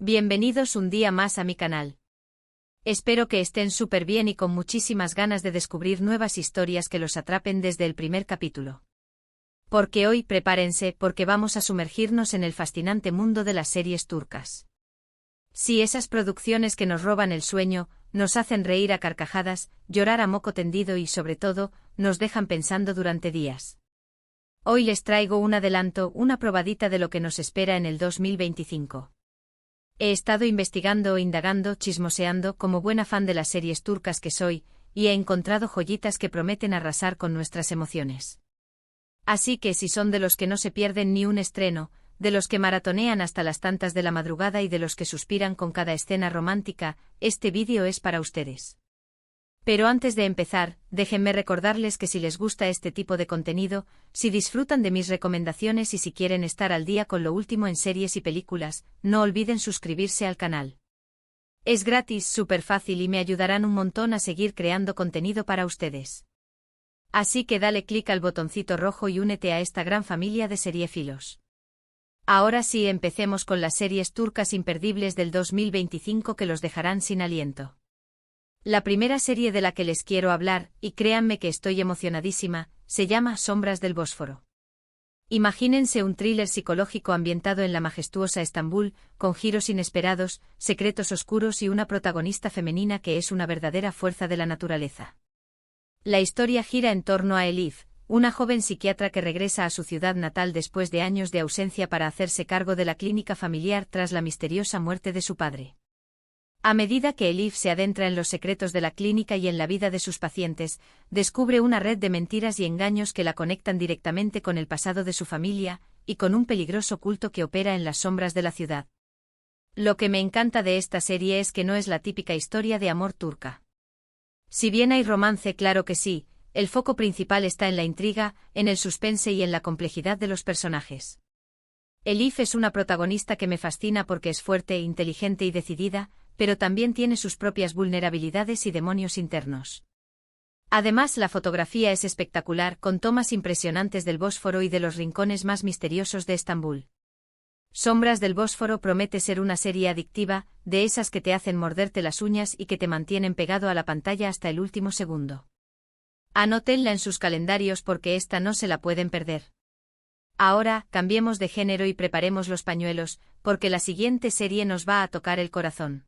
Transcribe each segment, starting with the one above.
Bienvenidos un día más a mi canal. Espero que estén súper bien y con muchísimas ganas de descubrir nuevas historias que los atrapen desde el primer capítulo. Porque hoy prepárense porque vamos a sumergirnos en el fascinante mundo de las series turcas. Sí, esas producciones que nos roban el sueño, nos hacen reír a carcajadas, llorar a moco tendido y sobre todo, nos dejan pensando durante días. Hoy les traigo un adelanto, una probadita de lo que nos espera en el 2025. He estado investigando, indagando, chismoseando como buena fan de las series turcas que soy, y he encontrado joyitas que prometen arrasar con nuestras emociones. Así que si son de los que no se pierden ni un estreno, de los que maratonean hasta las tantas de la madrugada y de los que suspiran con cada escena romántica, este vídeo es para ustedes. Pero antes de empezar, déjenme recordarles que si les gusta este tipo de contenido, si disfrutan de mis recomendaciones y si quieren estar al día con lo último en series y películas, no olviden suscribirse al canal. Es gratis, súper fácil y me ayudarán un montón a seguir creando contenido para ustedes. Así que dale clic al botoncito rojo y únete a esta gran familia de seriéfilos. Ahora sí, empecemos con las series turcas imperdibles del 2025 que los dejarán sin aliento. La primera serie de la que les quiero hablar, y créanme que estoy emocionadísima, se llama Sombras del Bósforo. Imagínense un thriller psicológico ambientado en la majestuosa Estambul, con giros inesperados, secretos oscuros y una protagonista femenina que es una verdadera fuerza de la naturaleza. La historia gira en torno a Elif, una joven psiquiatra que regresa a su ciudad natal después de años de ausencia para hacerse cargo de la clínica familiar tras la misteriosa muerte de su padre. A medida que Elif se adentra en los secretos de la clínica y en la vida de sus pacientes, descubre una red de mentiras y engaños que la conectan directamente con el pasado de su familia, y con un peligroso culto que opera en las sombras de la ciudad. Lo que me encanta de esta serie es que no es la típica historia de amor turca. Si bien hay romance, claro que sí, el foco principal está en la intriga, en el suspense y en la complejidad de los personajes. Elif es una protagonista que me fascina porque es fuerte, inteligente y decidida, pero también tiene sus propias vulnerabilidades y demonios internos. Además, la fotografía es espectacular, con tomas impresionantes del Bósforo y de los rincones más misteriosos de Estambul. Sombras del Bósforo promete ser una serie adictiva, de esas que te hacen morderte las uñas y que te mantienen pegado a la pantalla hasta el último segundo. Anótenla en sus calendarios porque esta no se la pueden perder. Ahora, cambiemos de género y preparemos los pañuelos, porque la siguiente serie nos va a tocar el corazón.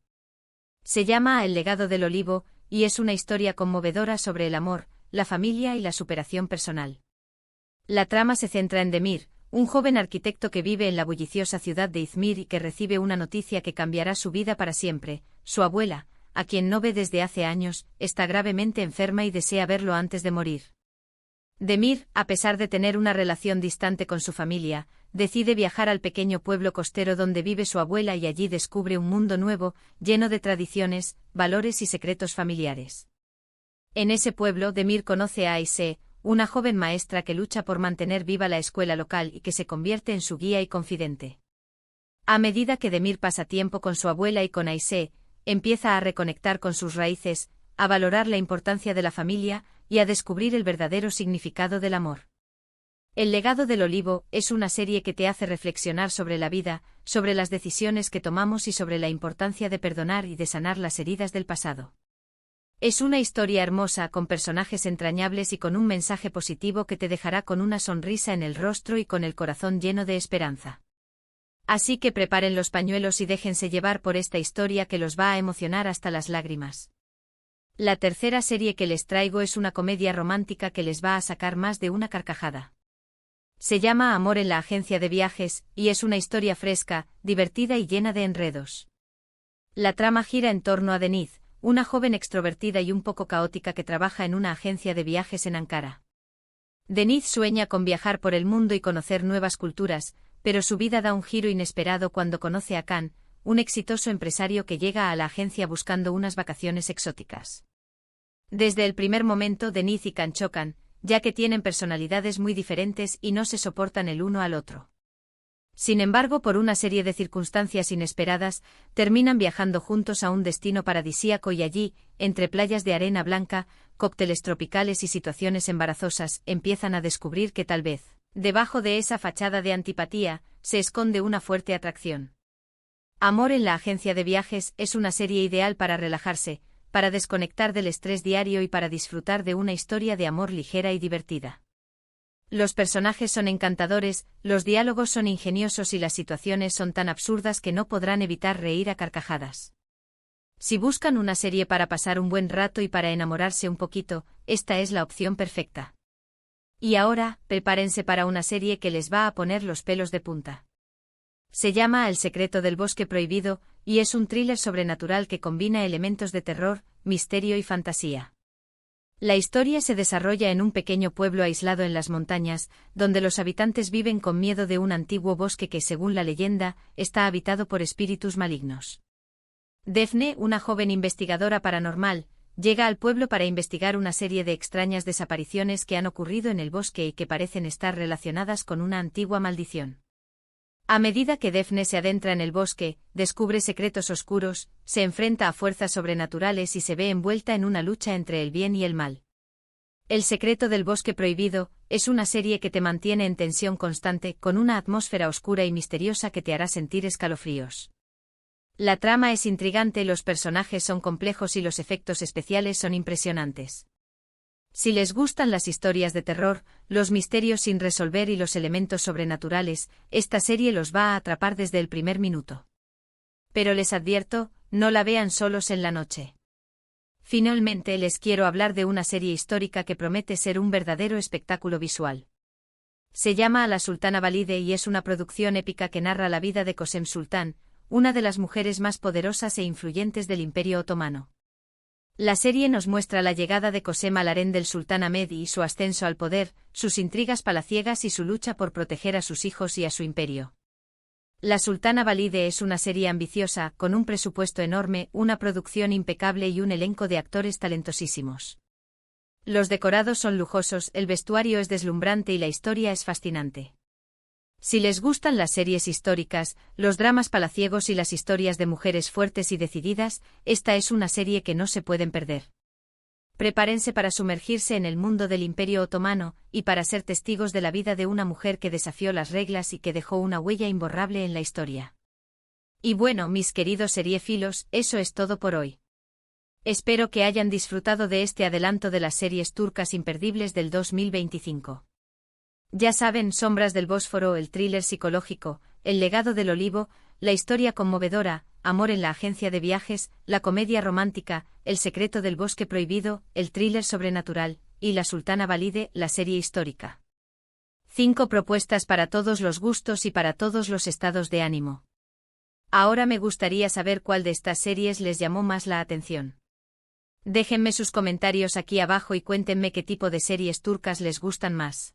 Se llama El legado del olivo, y es una historia conmovedora sobre el amor, la familia y la superación personal. La trama se centra en Demir, un joven arquitecto que vive en la bulliciosa ciudad de Izmir y que recibe una noticia que cambiará su vida para siempre. Su abuela, a quien no ve desde hace años, está gravemente enferma y desea verlo antes de morir. Demir, a pesar de tener una relación distante con su familia, decide viajar al pequeño pueblo costero donde vive su abuela y allí descubre un mundo nuevo, lleno de tradiciones, valores y secretos familiares. En ese pueblo, Demir conoce a Aysé, una joven maestra que lucha por mantener viva la escuela local y que se convierte en su guía y confidente. A medida que Demir pasa tiempo con su abuela y con Aysé, empieza a reconectar con sus raíces, a valorar la importancia de la familia y a descubrir el verdadero significado del amor. El legado del olivo es una serie que te hace reflexionar sobre la vida, sobre las decisiones que tomamos y sobre la importancia de perdonar y de sanar las heridas del pasado. Es una historia hermosa con personajes entrañables y con un mensaje positivo que te dejará con una sonrisa en el rostro y con el corazón lleno de esperanza. Así que preparen los pañuelos y déjense llevar por esta historia que los va a emocionar hasta las lágrimas. La tercera serie que les traigo es una comedia romántica que les va a sacar más de una carcajada. Se llama Amor en la agencia de viajes, y es una historia fresca, divertida y llena de enredos. La trama gira en torno a Deniz, una joven extrovertida y un poco caótica que trabaja en una agencia de viajes en Ankara. Deniz sueña con viajar por el mundo y conocer nuevas culturas, pero su vida da un giro inesperado cuando conoce a Kan, un exitoso empresario que llega a la agencia buscando unas vacaciones exóticas. Desde el primer momento Deniz y Kan chocan, ya que tienen personalidades muy diferentes y no se soportan el uno al otro. Sin embargo, por una serie de circunstancias inesperadas, terminan viajando juntos a un destino paradisíaco y allí, entre playas de arena blanca, cócteles tropicales y situaciones embarazosas, empiezan a descubrir que tal vez, debajo de esa fachada de antipatía, se esconde una fuerte atracción. Amor en la agencia de viajes es una serie ideal para relajarse, para desconectar del estrés diario y para disfrutar de una historia de amor ligera y divertida. Los personajes son encantadores, los diálogos son ingeniosos y las situaciones son tan absurdas que no podrán evitar reír a carcajadas. Si buscan una serie para pasar un buen rato y para enamorarse un poquito, esta es la opción perfecta. Y ahora, prepárense para una serie que les va a poner los pelos de punta. Se llama El secreto del bosque prohibido, y es un thriller sobrenatural que combina elementos de terror, misterio y fantasía. La historia se desarrolla en un pequeño pueblo aislado en las montañas, donde los habitantes viven con miedo de un antiguo bosque que, según la leyenda, está habitado por espíritus malignos. Daphne, una joven investigadora paranormal, llega al pueblo para investigar una serie de extrañas desapariciones que han ocurrido en el bosque y que parecen estar relacionadas con una antigua maldición. A medida que Daphne se adentra en el bosque, descubre secretos oscuros, se enfrenta a fuerzas sobrenaturales y se ve envuelta en una lucha entre el bien y el mal. El secreto del bosque prohibido es una serie que te mantiene en tensión constante, con una atmósfera oscura y misteriosa que te hará sentir escalofríos. La trama es intrigante, los personajes son complejos y los efectos especiales son impresionantes. Si les gustan las historias de terror, los misterios sin resolver y los elementos sobrenaturales, esta serie los va a atrapar desde el primer minuto. Pero les advierto, no la vean solos en la noche. Finalmente les quiero hablar de una serie histórica que promete ser un verdadero espectáculo visual. Se llama La Sultana Valide y es una producción épica que narra la vida de Kösem Sultan, una de las mujeres más poderosas e influyentes del Imperio Otomano. La serie nos muestra la llegada de Kösem al harén del sultán Ahmed y su ascenso al poder, sus intrigas palaciegas y su lucha por proteger a sus hijos y a su imperio. La Sultana Valide es una serie ambiciosa, con un presupuesto enorme, una producción impecable y un elenco de actores talentosísimos. Los decorados son lujosos, el vestuario es deslumbrante y la historia es fascinante. Si les gustan las series históricas, los dramas palaciegos y las historias de mujeres fuertes y decididas, esta es una serie que no se pueden perder. Prepárense para sumergirse en el mundo del Imperio Otomano, y para ser testigos de la vida de una mujer que desafió las reglas y que dejó una huella imborrable en la historia. Y bueno, mis queridos seriéfilos, eso es todo por hoy. Espero que hayan disfrutado de este adelanto de las series turcas imperdibles del 2025. Ya saben, Sombras del Bósforo, el thriller psicológico, El legado del olivo, la historia conmovedora, Amor en la agencia de viajes, la comedia romántica, El secreto del bosque prohibido, el thriller sobrenatural, y La Sultana Valide, la serie histórica. 5 propuestas para todos los gustos y para todos los estados de ánimo. Ahora me gustaría saber cuál de estas series les llamó más la atención. Déjenme sus comentarios aquí abajo y cuéntenme qué tipo de series turcas les gustan más.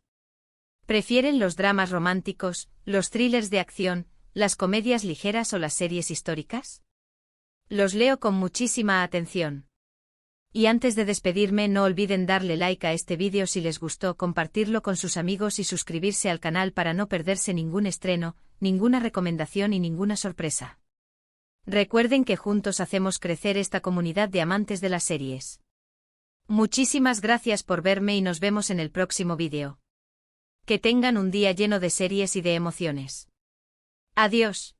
¿Prefieren los dramas románticos, los thrillers de acción, las comedias ligeras o las series históricas? Los leo con muchísima atención. Y antes de despedirme, no olviden darle like a este vídeo si les gustó, compartirlo con sus amigos y suscribirse al canal para no perderse ningún estreno, ninguna recomendación y ninguna sorpresa. Recuerden que juntos hacemos crecer esta comunidad de amantes de las series. Muchísimas gracias por verme y nos vemos en el próximo vídeo. Que tengan un día lleno de series y de emociones. Adiós.